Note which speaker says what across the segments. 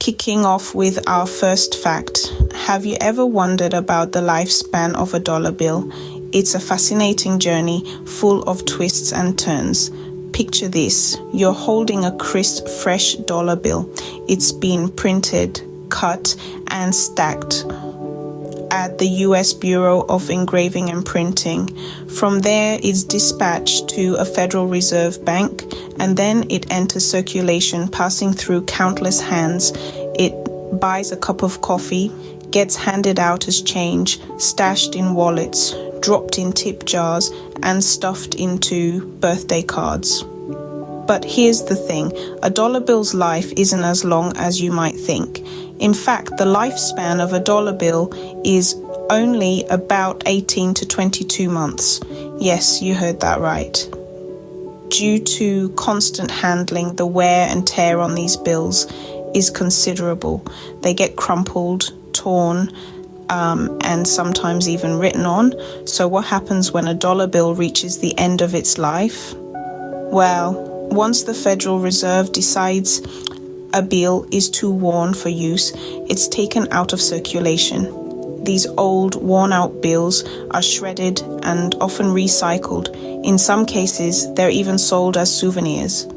Speaker 1: Kicking off with our first fact. Have you ever wondered about the lifespan of a dollar bill? It's a fascinating journey full of twists and turns. Picture this. You're holding a crisp, fresh dollar bill. It's been printed, cut, and stacked at the US Bureau of Engraving and Printing. From there, it's dispatched to a Federal Reserve Bank, and then it enters circulation, passing through countless hands. It buys a cup of coffee, gets handed out as change, stashed in wallets, dropped in tip jars, and stuffed into birthday cards. But here's the thing, a dollar bill's life isn't as long as you might think. In fact, the lifespan of a dollar bill is only about 18 to 22 months. Yes, you heard that right. Due to constant handling, the wear and tear on these bills is considerable. They get crumpled, torn, and sometimes even written on. So what happens when a dollar bill reaches the end of its life? Well, once the Federal Reserve decides a bill is too worn for use, it's taken out of circulation. These old, worn-out bills are shredded and often recycled. In some cases, they're even sold as souvenirs.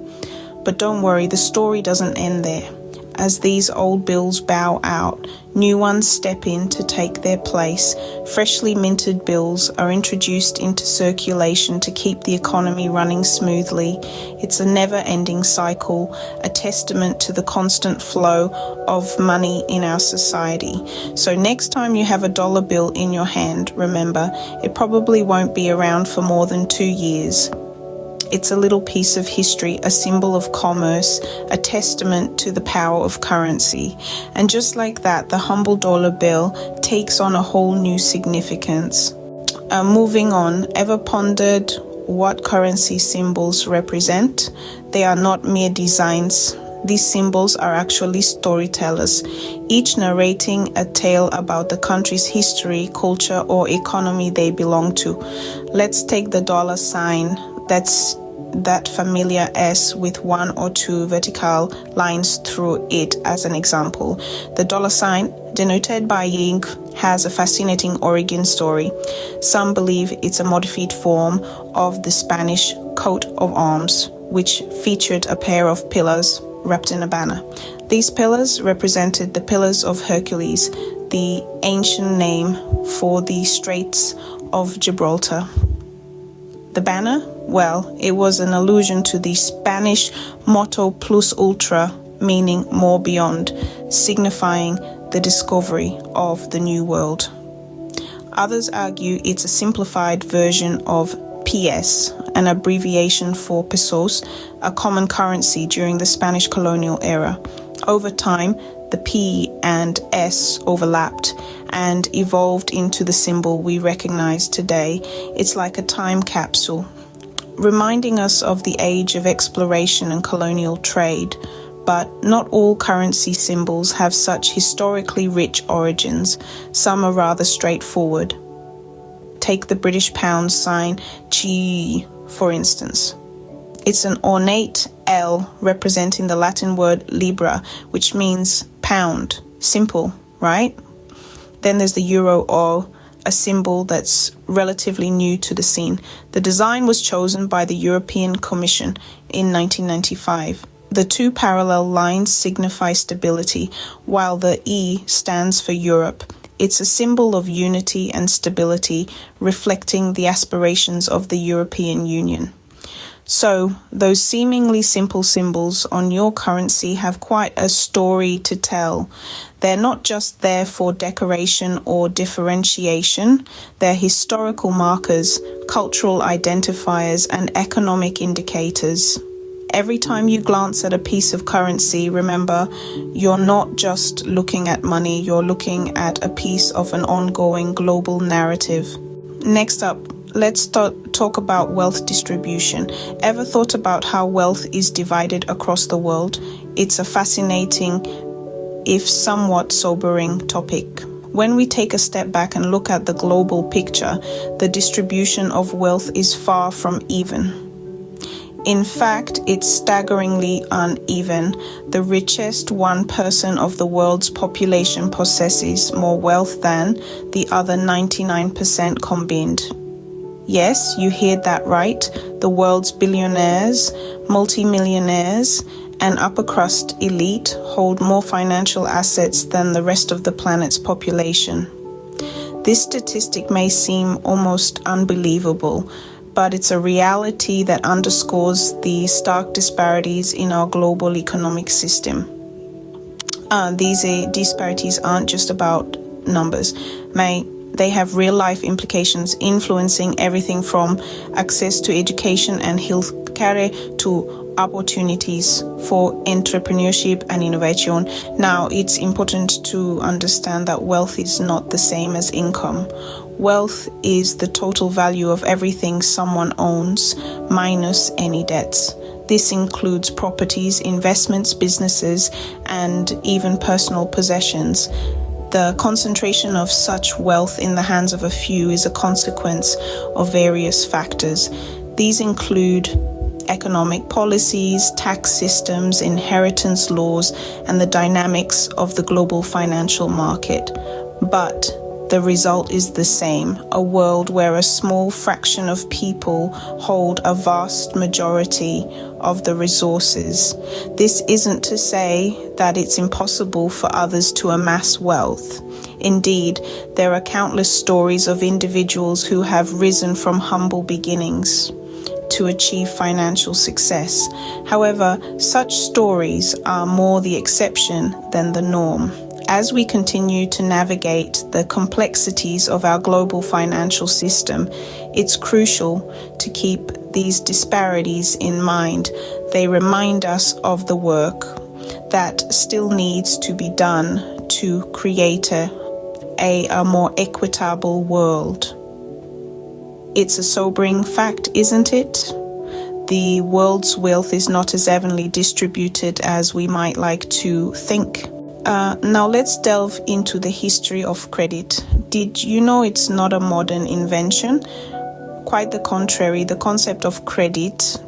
Speaker 1: But don't worry, the story doesn't end there. As these old bills bow out, new ones step in to take their place. Freshly minted bills are introduced into circulation to keep the economy running smoothly. It's a never-ending cycle, a testament to the constant flow of money in our society. So next time you have a dollar bill in your hand, remember, it probably won't be around for more than 2 years. It's a little piece of history, a symbol of commerce, a testament to the power of currency. And just like that, the humble dollar bill takes on a whole new significance. Moving on, ever pondered what currency symbols represent? They are not mere designs. These symbols are actually storytellers, each narrating a tale about the country's history, culture, or economy they belong to. Let's take the dollar sign. That's that familiar S with 1 or 2 vertical lines through it as an example. The dollar sign, denoted by ink, has a fascinating origin story. Some believe it's a modified form of the Spanish coat of arms, which featured a pair of pillars wrapped in a banner. These pillars represented the Pillars of Hercules, the ancient name for the Straits of Gibraltar. The banner? Well, it was an allusion to the Spanish motto plus ultra, meaning more beyond, signifying the discovery of the New World. Others argue it's a simplified version of PS, an abbreviation for pesos, a common currency during the Spanish colonial era. Over time, the P and S overlapped and evolved into the symbol we recognize today. It's like a time capsule, reminding us of the age of exploration and colonial trade. But not all currency symbols have such historically rich origins. Some are rather straightforward. Take the British pound sign, G, for instance. It's an ornate L representing the Latin word libra, which means pound. Simple, right? Then there's the euro, or a symbol that's relatively new to the scene. The design was chosen by the European Commission in 1995. The 2 parallel lines signify stability, while the E stands for Europe. It's a symbol of unity and stability, reflecting the aspirations of the European Union. So, those seemingly simple symbols on your currency have quite a story to tell. They're not just there for decoration or differentiation. They're historical markers, cultural identifiers, and economic indicators. Every time you glance at a piece of currency, remember, you're not just looking at money, you're looking at a piece of an ongoing global narrative. Next up, let's talk about wealth distribution. Ever thought about how wealth is divided across the world? It's a fascinating, if somewhat sobering, topic. When we take a step back and look at the global picture, the distribution of wealth is far from even. In fact, it's staggeringly uneven. The richest 1% of the world's population possesses more wealth than the other 99% combined. Yes, you heard that right. The world's billionaires, multimillionaires, and upper crust elite hold more financial assets than the rest of the planet's population. This statistic may seem almost unbelievable, but it's a reality that underscores the stark disparities in our global economic system. These disparities aren't just about numbers. They have real-life implications influencing everything from access to education and healthcare to opportunities for entrepreneurship and innovation. Now, it's important to understand that wealth is not the same as income. Wealth is the total value of everything someone owns, minus any debts. This includes properties, investments, businesses, and even personal possessions. The concentration of such wealth in the hands of a few is a consequence of various factors. These include economic policies, tax systems, inheritance laws, and the dynamics of the global financial market. But the result is the same, a world where a small fraction of people hold a vast majority of the resources. This isn't to say that it's impossible for others to amass wealth. Indeed, there are countless stories of individuals who have risen from humble beginnings to achieve financial success. However, such stories are more the exception than the norm. As we continue to navigate the complexities of our global financial system, it's crucial to keep these disparities in mind. They remind us of the work that still needs to be done to create a more equitable world. It's a sobering fact, isn't it? The world's wealth is not as evenly distributed as we might like to think. Now let's delve into the history of credit. Did you know it's not a modern invention? Quite the contrary, the concept of credit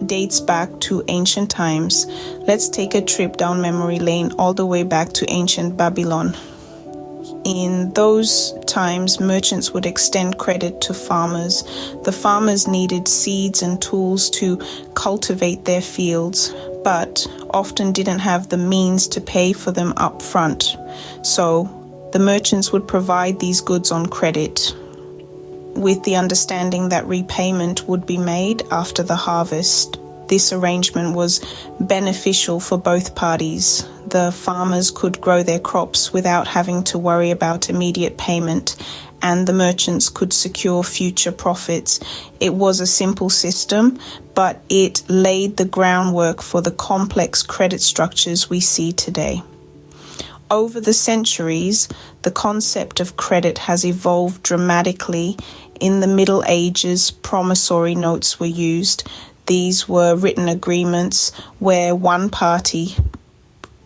Speaker 1: dates back to ancient times. Let's take a trip down memory lane all the way back to ancient Babylon. In those times, merchants would extend credit to farmers. The farmers needed seeds and tools to cultivate their fields, but often didn't have the means to pay for them up front. So the merchants would provide these goods on credit, with the understanding that repayment would be made after the harvest. This arrangement was beneficial for both parties. The farmers could grow their crops without having to worry about immediate payment, and the merchants could secure future profits. It was a simple system, but it laid the groundwork for the complex credit structures we see today. Over the centuries, the concept of credit has evolved dramatically. In the Middle Ages, promissory notes were used. These were written agreements where one party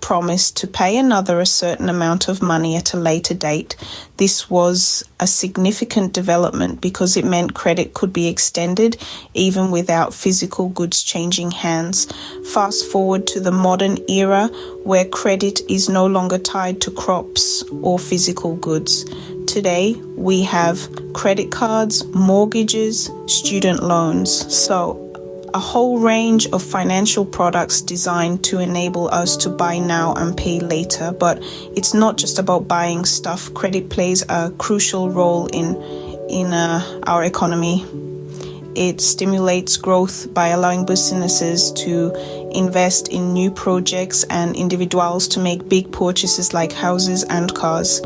Speaker 1: promised to pay another a certain amount of money at a later date. This was a significant development because it meant credit could be extended even without physical goods changing hands. Fast forward to the modern era where credit is no longer tied to crops or physical goods. Today, we have credit cards, mortgages, student loans. So a whole range of financial products designed to enable us to buy now and pay later. But it's not just about buying stuff. Credit plays a crucial role in our economy. It stimulates growth by allowing businesses to invest in new projects and individuals to make big purchases like houses and cars.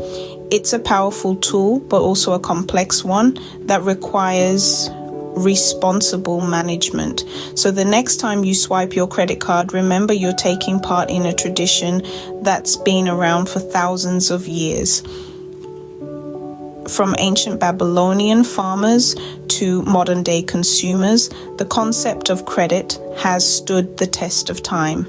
Speaker 1: It's a powerful tool, but also a complex one that requires responsible management. So the next time you swipe your credit card, remember you're taking part in a tradition that's been around for thousands of years. From ancient Babylonian farmers to modern day consumers, the concept of credit has stood the test of time.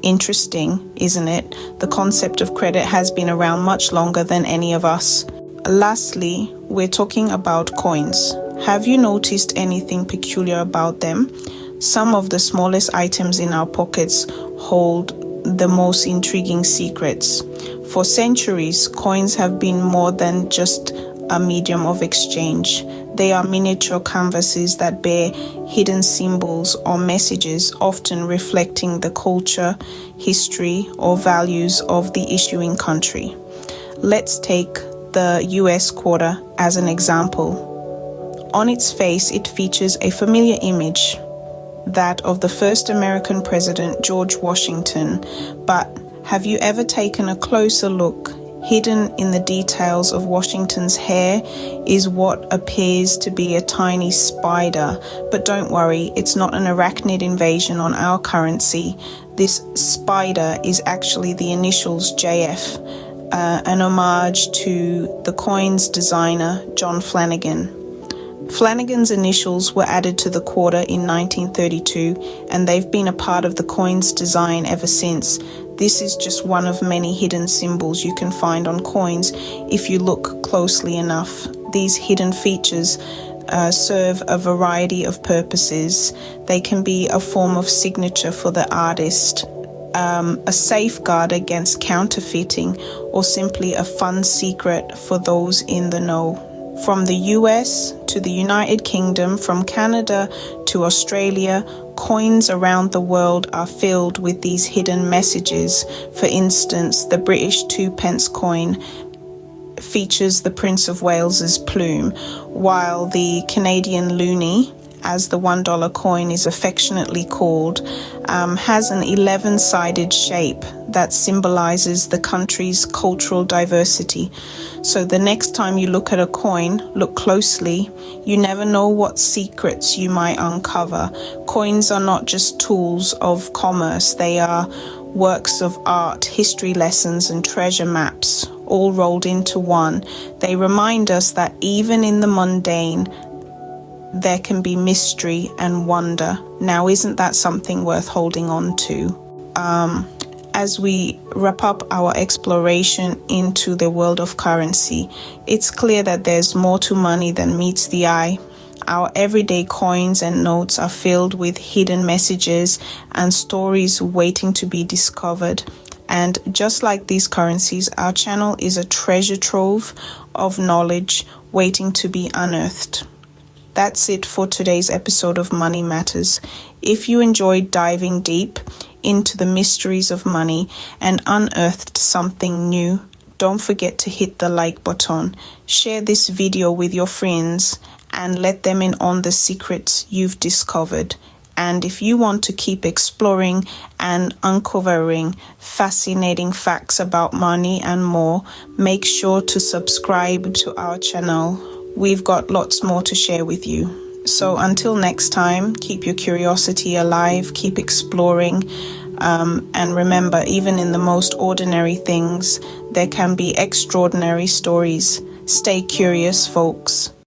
Speaker 1: Interesting, isn't it? The concept of credit has been around much longer than any of us. Lastly, we're talking about coins. Have you noticed anything peculiar about them? Some of the smallest items in our pockets hold the most intriguing secrets. For centuries, coins have been more than just a medium of exchange. They are miniature canvases that bear hidden symbols or messages, often reflecting the culture, history, or values of the issuing country. Let's take the US quarter as an example. On its face, it features a familiar image, that of the first American president, George Washington. But have you ever taken a closer look? Hidden in the details of Washington's hair is what appears to be a tiny spider. But don't worry, it's not an arachnid invasion on our currency. This spider is actually the initials JF, an homage to the coin's designer, John Flanagan. Flanagan's initials were added to the quarter in 1932, and they've been a part of the coin's design ever since. This is just one of many hidden symbols you can find on coins if you look closely enough. These hidden features serve a variety of purposes. They can be a form of signature for the artist, a safeguard against counterfeiting, or simply a fun secret for those in the know. From the US to the United Kingdom, from Canada to Australia, coins around the world are filled with these hidden messages. For instance, the British 2p coin features the Prince of Wales's plume, while the Canadian loonie, as the $1 coin is affectionately called, has an 11-sided shape that symbolizes the country's cultural diversity. So the next time you look at a coin, look closely. You never know what secrets you might uncover. Coins are not just tools of commerce. They are works of art, history lessons, and treasure maps, all rolled into one. They remind us that even in the mundane, there can be mystery and wonder. Now, isn't that something worth holding on to? As we wrap up our exploration into the world of currency, it's clear that there's more to money than meets the eye. Our everyday coins and notes are filled with hidden messages and stories waiting to be discovered. And just like these currencies, our channel is a treasure trove of knowledge waiting to be unearthed. That's it for today's episode of Money Matters. If you enjoyed diving deep into the mysteries of money and unearthed something new, don't forget to hit the like button. Share this video with your friends and let them in on the secrets you've discovered. And if you want to keep exploring and uncovering fascinating facts about money and more, make sure to subscribe to our channel. We've got lots more to share with you. So until next time, keep your curiosity alive, keep exploring, and remember, even in the most ordinary things, there can be extraordinary stories. Stay curious, folks.